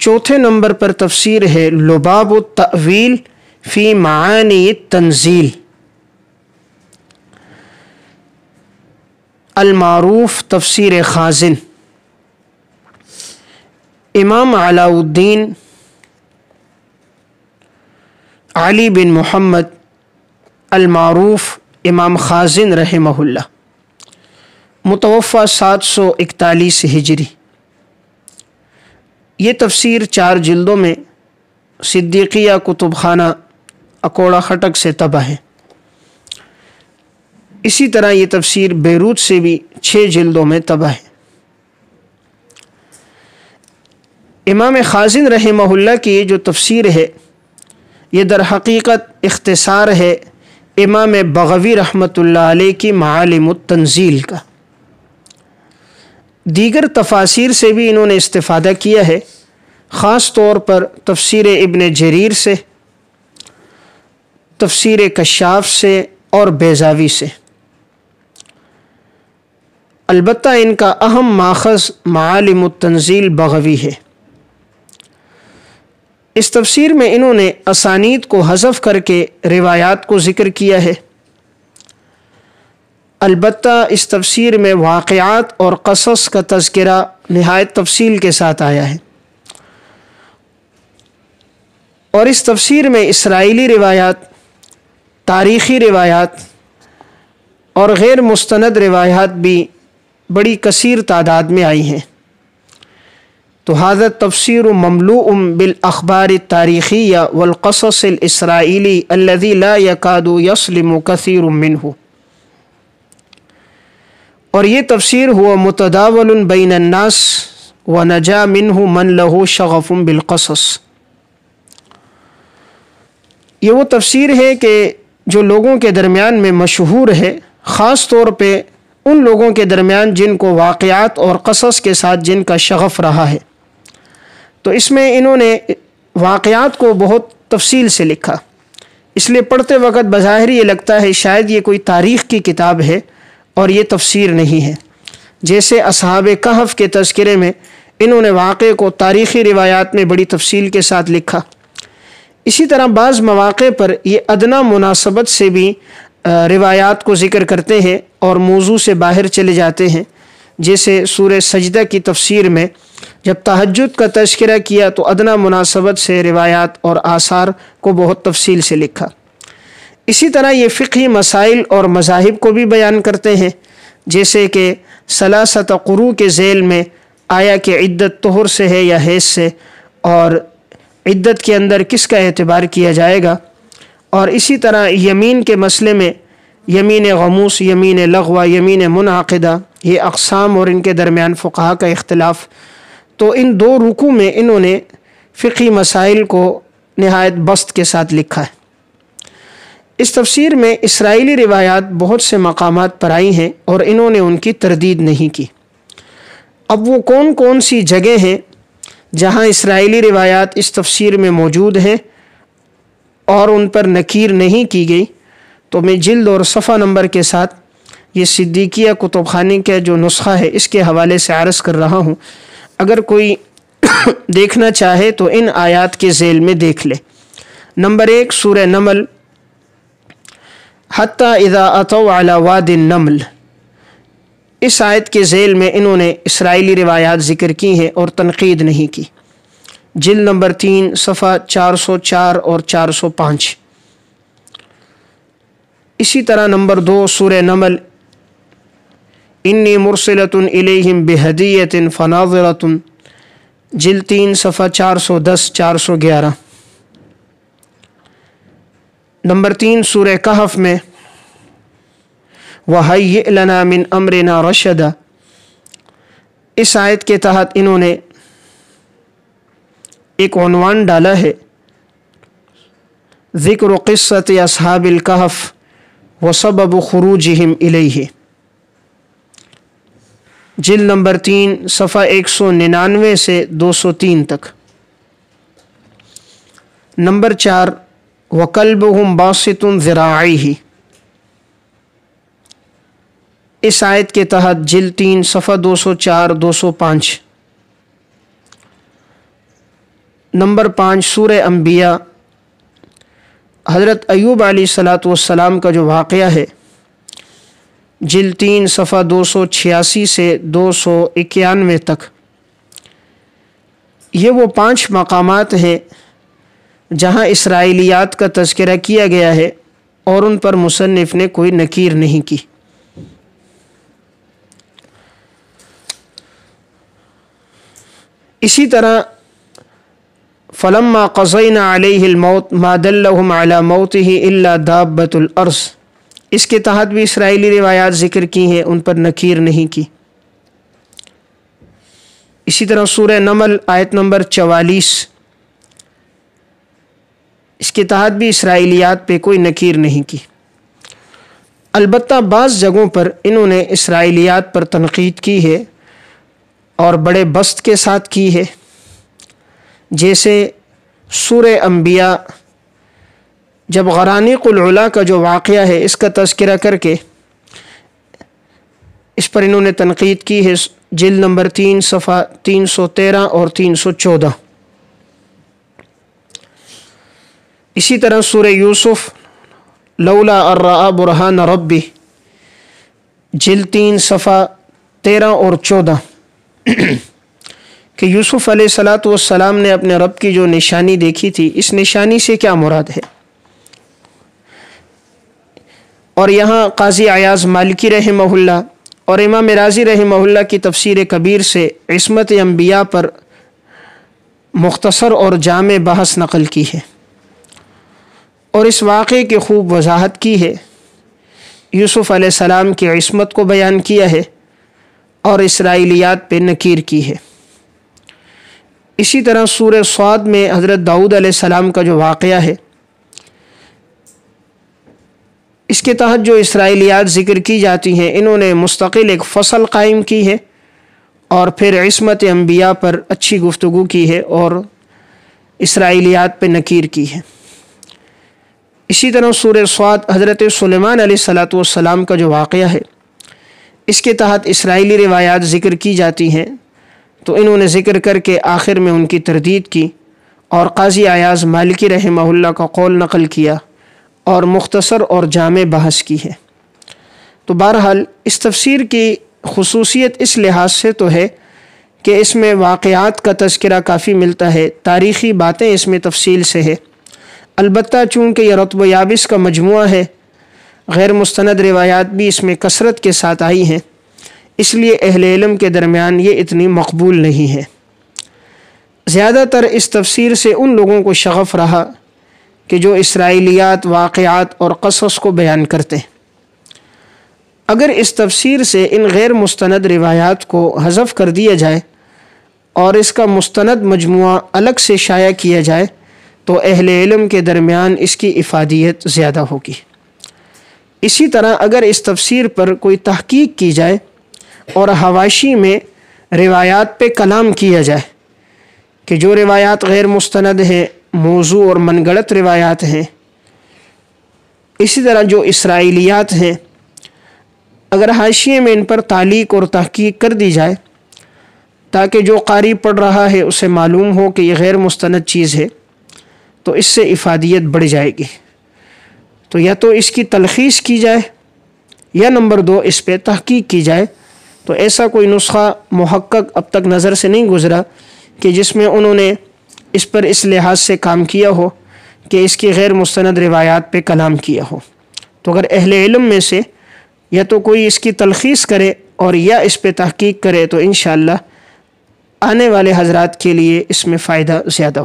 چوتھے نمبر پر تفسیر ہے لباب التأویل فی معانی التنزیل، المعروف تفسیر خازن، امام علاء الدین علی بن محمد المعروف امام خازن رحمہ اللہ، متوفی 741 ہجری۔ یہ تفسیر 4 جلدوں میں صدیقیہ کتب خانہ اکوڑا خٹک سے طبع ہے۔ اسی طرح یہ تفسیر بیروت سے بھی 6 جلدوں میں طبع ہے۔ امام خازن رحمہ اللہ کی یہ جو تفسیر ہے یہ در حقیقت اختصار ہے امام بغوی رحمۃ اللہ علیہ کی معالم التنزیل کا۔ دیگر تفاسیر سے بھی انہوں نے استفادہ کیا ہے، خاص طور پر تفسیر ابن جریر سے، تفسیر کشاف سے اور بیضاوی سے۔ البتہ ان کا اہم ماخذ معالم التنزیل بغوی ہے۔ اس تفسیر میں انہوں نے اسانید کو حذف کر کے روایات کو ذکر کیا ہے۔ البتہ اس تفسیر میں واقعات اور قصص کا تذکرہ نہایت تفصیل کے ساتھ آیا ہے، اور اس تفسیر میں اسرائیلی روایات، تاریخی روایات اور غیر مستند روایات بھی بڑی کثیر تعداد میں آئی ہیں۔ تو ھذا تفسیر مملوء بالاخبار التاریخیہ والقصص الاسرائیلی الذی لا یکاد یسلم کثیر منہ، اور یہ تفسیر ہوا متداول بین الناس ونجا منہ من لہ شغف بالقصص۔ یہ وہ تفسیر ہے کہ جو لوگوں کے درمیان میں مشہور ہے، خاص طور پہ ان لوگوں کے درمیان جن کو واقعات اور قصص کے ساتھ جن کا شغف رہا ہے۔ تو اس میں انہوں نے واقعات کو بہت تفصیل سے لکھا، اس لیے پڑھتے وقت بظاہر یہ لگتا ہے شاید یہ کوئی تاریخ کی کتاب ہے اور یہ تفسیر نہیں ہے۔ جیسے اصحاب کہف کے تذکرے میں انہوں نے واقعے کو تاریخی روایات میں بڑی تفصیل کے ساتھ لکھا، اسی طرح بعض مواقع پر یہ ادنیٰ مناسبت سے بھی روایات کو ذکر کرتے ہیں اور موضوع سے باہر چلے جاتے ہیں۔ جیسے سورہ سجدہ کی تفسیر میں جب تہجد کا تذکرہ کیا تو ادنیٰ مناسبت سے روایات اور آثار کو بہت تفصیل سے لکھا۔ اسی طرح یہ فقہی مسائل اور مذاہب کو بھی بیان کرتے ہیں، جیسے کہ ثلاثۃ قروء کے ذیل میں آیا کہ عدت طہر سے ہے یا حیض سے، اور عدت کے اندر کس کا اعتبار کیا جائے گا، اور اسی طرح یمین کے مسئلے میں یمین غموس، یمین لغوہ، یمین منعقدہ، یہ اقسام اور ان کے درمیان فقہا کا اختلاف۔ تو ان 2 رکوع میں انہوں نے فقہی مسائل کو نہایت بسط کے ساتھ لکھا ہے۔ اس تفسیر میں اسرائیلی روایات بہت سے مقامات پر آئی ہیں اور انہوں نے ان کی تردید نہیں کی۔ اب وہ کون کون سی جگہ ہیں جہاں اسرائیلی روایات اس تفسیر میں موجود ہیں اور ان پر نکیر نہیں کی گئی، تو میں جلد اور صفحہ نمبر کے ساتھ یہ صدیقیہ کتب خانے کا جو نسخہ ہے اس کے حوالے سے عرض کر رہا ہوں۔ اگر کوئی دیکھنا چاہے تو ان آیات کے ذیل میں دیکھ لے۔ نمبر 1 سورہ نمل، حتی اذا اتوا علی واد النمل، اس آیت کے ذیل میں انہوں نے اسرائیلی روایات ذکر کی ہیں اور تنقید نہیں کی۔ جلد نمبر 3 صفحہ 404 اور 405۔ اسی طرح نمبر 2 سورہ نمل، انی مرسلۃ الیہم بہدیۃ فناظرۃ، جلد 3 صفحہ 410 411۔ نمبر 3 سورہ کہف میں وَهَيِّئْ لَنَا مِنْ أَمْرِنَا رَشَدًا، اس آیت کے تحت انہوں نے ایک عنوان ڈالا ہے ذکر قصۃ اصحاب الکہف وسبب خروجہم الیہ، جلد نمبر 3 صفحہ 199 سے 203 تک۔ نمبر 4 وَقَلْبُهُمْ بَاسِطٌ ذِرَاعَيْهِ، اس آیت کے تحت جلد 3 صفحہ 204 205۔ نمبر 5 سورہ انبیاء، حضرت ایوب علیہ السلام کا جو واقعہ ہے، جلد 3 صفحہ 286 سے 291 تک، یہ وہ 5 مقامات ہیں جہاں اسرائیلیات کا تذکرہ کیا گیا ہے اور ان پر مصنف نے کوئی نکیر نہیں کی۔ اسی طرح فلما قضینا علیہ الموت ما دلہم علی موتہ الا دابۃ الارض، اس کے تحت بھی اسرائیلی روایات ذکر کی ہیں، ان پر نکیر نہیں کی۔ اسی طرح سورہ نمل آیت نمبر 44، اس کے تحت بھی اسرائیلیات پہ کوئی نکیر نہیں کی۔ البتہ بعض جگہوں پر انہوں نے اسرائیلیات پر تنقید کی ہے اور بڑے بسط کے ساتھ کی ہے، جیسے سورہ انبیاء جب غرانیق العلا کا جو واقعہ ہے اس کا تذکرہ کر کے اس پر انہوں نے تنقید کی ہے، جلد نمبر 3 صفحہ 313 اور 314۔ اسی طرح سورہ یوسف لولا ان رأى برہان ربی، جلد 3 صفحہ 13 اور 14، کہ یوسف علیہ السلام نے اپنے رب کی جو نشانی دیکھی تھی، اس نشانی سے کیا مراد ہے۔ اور یہاں قاضی عیاض مالکی رحمہ اللہ اور امام رازی رحمہ اللہ کی تفسیر کبیر سے عصمت انبیاء پر مختصر اور جامع بحث نقل کی ہے اور اس واقعے کی خوب وضاحت کی ہے، یوسف علیہ السلام کی عصمت کو بیان کیا ہے اور اسرائیلیات پہ نکیر کی ہے۔ اسی طرح سورہ صاد میں حضرت داؤد علیہ السلام کا جو واقعہ ہے، اس کے تحت جو اسرائیلیات ذکر کی جاتی ہیں، انہوں نے مستقل ایک فصل قائم کی ہے اور پھر عصمت انبیاء پر اچھی گفتگو کی ہے اور اسرائیلیات پہ نکیر کی ہے۔ اسی طرح سورہ صاد حضرت سلیمان علیہ السلام کا جو واقعہ ہے، اس کے تحت اسرائیلی روایات ذکر کی جاتی ہیں، تو انہوں نے ذکر کر کے آخر میں ان کی تردید کی اور قاضی عیاض مالکی رحمہ اللہ کا قول نقل کیا اور مختصر اور جامع بحث کی ہے۔ تو بہرحال اس تفسیر کی خصوصیت اس لحاظ سے تو ہے کہ اس میں واقعات کا تذکرہ کافی ملتا ہے، تاریخی باتیں اس میں تفصیل سے ہے، البتہ چونکہ یہ رطب و یابس کا مجموعہ ہے، غیر مستند روایات بھی اس میں کثرت کے ساتھ آئی ہیں، اس لیے اہل علم کے درمیان یہ اتنی مقبول نہیں ہے۔ زیادہ تر اس تفسیر سے ان لوگوں کو شغف رہا کہ جو اسرائیلیات، واقعات اور قصص کو بیان کرتے ہیں۔ اگر اس تفسیر سے ان غیر مستند روایات کو حذف کر دیا جائے اور اس کا مستند مجموعہ الگ سے شائع کیا جائے تو اہل علم کے درمیان اس کی افادیت زیادہ ہوگی۔ اسی طرح اگر اس تفسیر پر کوئی تحقیق کی جائے اور حواشی میں روایات پہ کلام کیا جائے کہ جو روایات غیر مستند ہیں، موضوع اور من گڑت روایات ہیں، اسی طرح جو اسرائیلیات ہیں، اگر حاشیے میں ان پر تعلیق اور تحقیق کر دی جائے تاکہ جو قاری پڑھ رہا ہے اسے معلوم ہو کہ یہ غیر مستند چیز ہے، تو اس سے افادیت بڑھ جائے گی۔ تو یا تو اس کی تلخیص کی جائے یا نمبر 2 اس پہ تحقیق کی جائے۔ تو ایسا کوئی نسخہ محقق اب تک نظر سے نہیں گزرا کہ جس میں انہوں نے اس پر اس لحاظ سے کام کیا ہو کہ اس کی غیر مستند روایات پہ کلام کیا ہو۔ تو اگر اہل علم میں سے یا تو کوئی اس کی تلخیص کرے اور یا اس پہ تحقیق کرے تو انشاءاللہ آنے والے حضرات کے لیے اس میں فائدہ زیادہ ہو۔